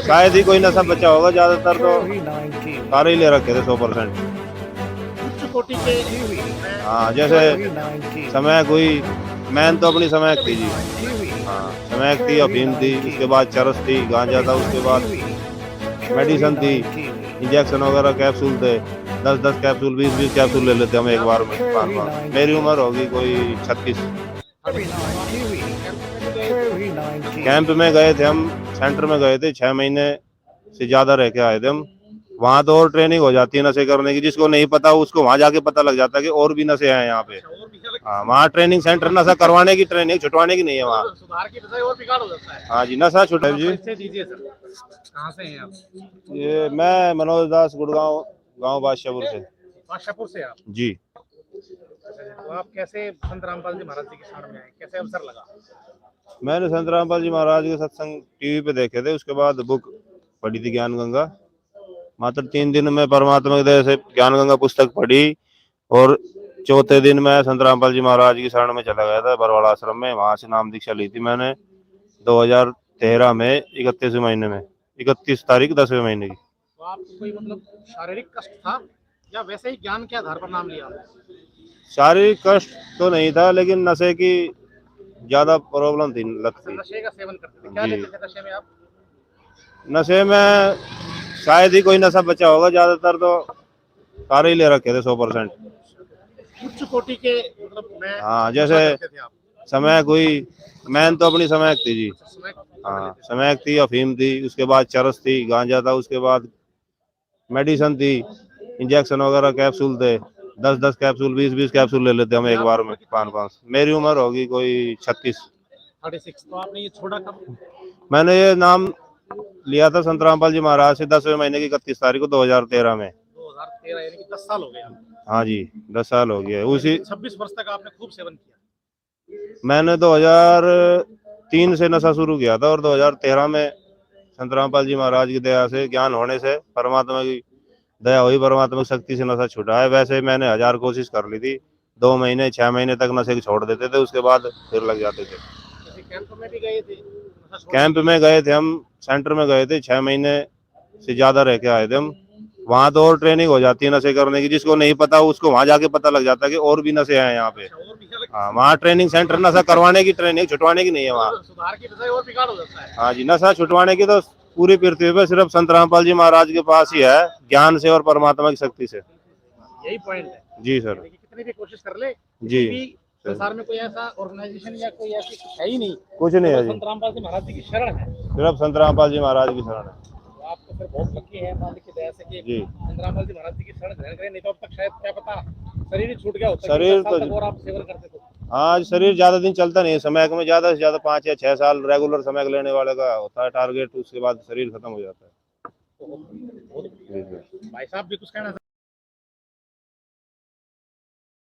शायद ही कोई नशा बचा होगा, ज्यादातर तो सारे ही ले रखे थे 100%। उच्च कोटि के हाँ, जैसे समैक हुई, मैन तो अपनी समैक थी जी। हाँ, समैक थी, अफीम थी, उसके बाद चरस थी, गांजा था, उसके बाद मेडिसिन थी, इंजेक्शन वगैरह कैप्सूल थे। 10-10 कैप्सूल, 20-20 कैप्सूल ले लेते हम एक बार में, बार बार। मेरी उम्र होगी कोई 36। कैंप में गए थे हम, सेंटर में गए थे, 6 महीने से ज्यादा रह के आए थे हम। वहां तो और ट्रेनिंग हो जाती है नशे करने की, जिसको नहीं पता उसको वहां जाके पता लग जाता है कि और भी नशे हैं यहाँ पे। हाँ, वहाँ ट्रेनिंग सेंटर, नशा करवाने की ट्रेनिंग, छुटवाने की नहीं है वहाँ। सुधार की बजाय और बिगाड़ हो जाता है। हाँ जी, नशा छुटा जी। परिचय दीजिए सर, कहाँ से हैं आप? ये मैं मनोज दास, गुड़गांव, गांव बादशाहपुर से। बादशाहपुर से आप? जी। तो आप कैसे संत रामपाल जी महाराज जी के शरण में आए, कैसे अवसर लगा? मैंने संत रामपाल जी महाराज के सत्संग टीवी पे देखे थे, उसके बाद बुक पढ़ी थी ज्ञान गंगा। मात्र 3 दिन में परमात्मा की दया से ज्ञान गंगा पुस्तक पढ़ी, और चौथे दिन मैं संत रामपाल जी महाराज की शरण में चला गया था, बरवाड़ा आश्रम में। वहां से नाम दीक्षा ली थी मैंने 2013 में, 31वें महीने में, 31 तारीख 10वें महीने की। तो आपको कोई मतलब शारीरिक कष्ट था या वैसे ही ज्ञान के आधार पर नाम लिया? शारीरिक कष्ट तो नहीं था, लेकिन नशे की ज्यादा प्रॉब्लम थी, लत थी नशे का सेवन करते थे, क्या जी। लेते थे नशे में आप? नशे में शायद ही कोई नशा बचा होगा, ज्यादातर तो सारे ही ले रखे थे 100%। उच्च कोटि के मतलब मैं हाँ, जैसे करते थे आप? समैक हुई, मैन तो अपनी समैक थी जी। समय हाँ, समैक थी, अफीम थी, उसके बाद चरस थी, गांजा था, उसके बाद मेडिसिन थी, इंजेक्शन वगैरह कैप्सूल थे। 10-10 कैप्सूल, 20-20 कैप्सूल ले लेते हम एक बार में, 5-5। मेरी उम्र होगी कोई 36। 36। तो आपने ये छोड़ा कब? मैंने ये नाम लिया था संत रामपाल जी महाराज से 10वें महीने की 31 तारीख को 2013 में। 2013, यानी कि 10 साल हो गए आप? हाँ जी, 10 साल हो गया उसी। 26 वर्ष तक आपने खूब सेवन किया? मैंने 2003 से नशा शुरू किया था, और 2013 में संत रामपाल जी महाराज की दया से, ज्ञान होने से, परमात्मा की दया हुई, परमात्मा की शक्ति से नशा छूटा है। वैसे मैंने 1000 कोशिश कर ली थी, 2 महीने 6 महीने तक नशे को छोड़ देते थे, उसके बाद फिर लग जाते थे। किसी कैंप में भी गए थे नशा छोड़ने कैंप के में लिए? गए थे हम, सेंटर में गए थे, 6 महीने से ज्यादा रह के आए थे हम। वहां तो और ट्रेनिंग हो जाती है नशे करने की, जिसको नहीं पता उसको वहां जाके पता लग जाता है कि और भी नशे हैं यहाँ पे। और भी अलग हाँ, वहाँ ट्रेनिंग सेंटर, नशा करवाने की ट्रेनिंग, छुटवाने की नहीं है वहाँ। सुधार की बजाय और बिगाड़ हो जाता है। हाँ जी, नशा छुटवाने की तो पूरी पृथ्वी पे सिर्फ संत रामपाल जी महाराज के पास ही है, ज्ञान से और परमात्मा की शक्ति से। यही पॉइंट है जी सर। कि कितनी भी कोशिश कर ले, जी किसी भी संसार में कोई ऐसा ऑर्गेनाइजेशन या कोई ऐसी कुछ है ही नहीं, कुछ नहीं है केवल जी, संत रामपाल जी महाराज जी की शरण है। सिर्फ संत रामपाल जी महाराज की शरण है। तो आप तो फिर बहुत लकी हैं मालिक की दया से कि जी। संत रामपाल जी महाराज जी की शरण ग्रहण करें, नहीं तो अब तक शायद क्या पता शरीर ही छूट गया होता। शरीर 10 साल तो तक और आप सेवन करते थे। हाँ, शरीर ज्यादा दिन चलता नहीं है। समय में ज्यादा से ज्यादा 5 या 6 साल रेगुलर समय लेने वाले का होता है टारगेट, उसके बाद शरीर खत्म हो जाता है। बहुत जी सर। भाई साहब भी कुछ कहना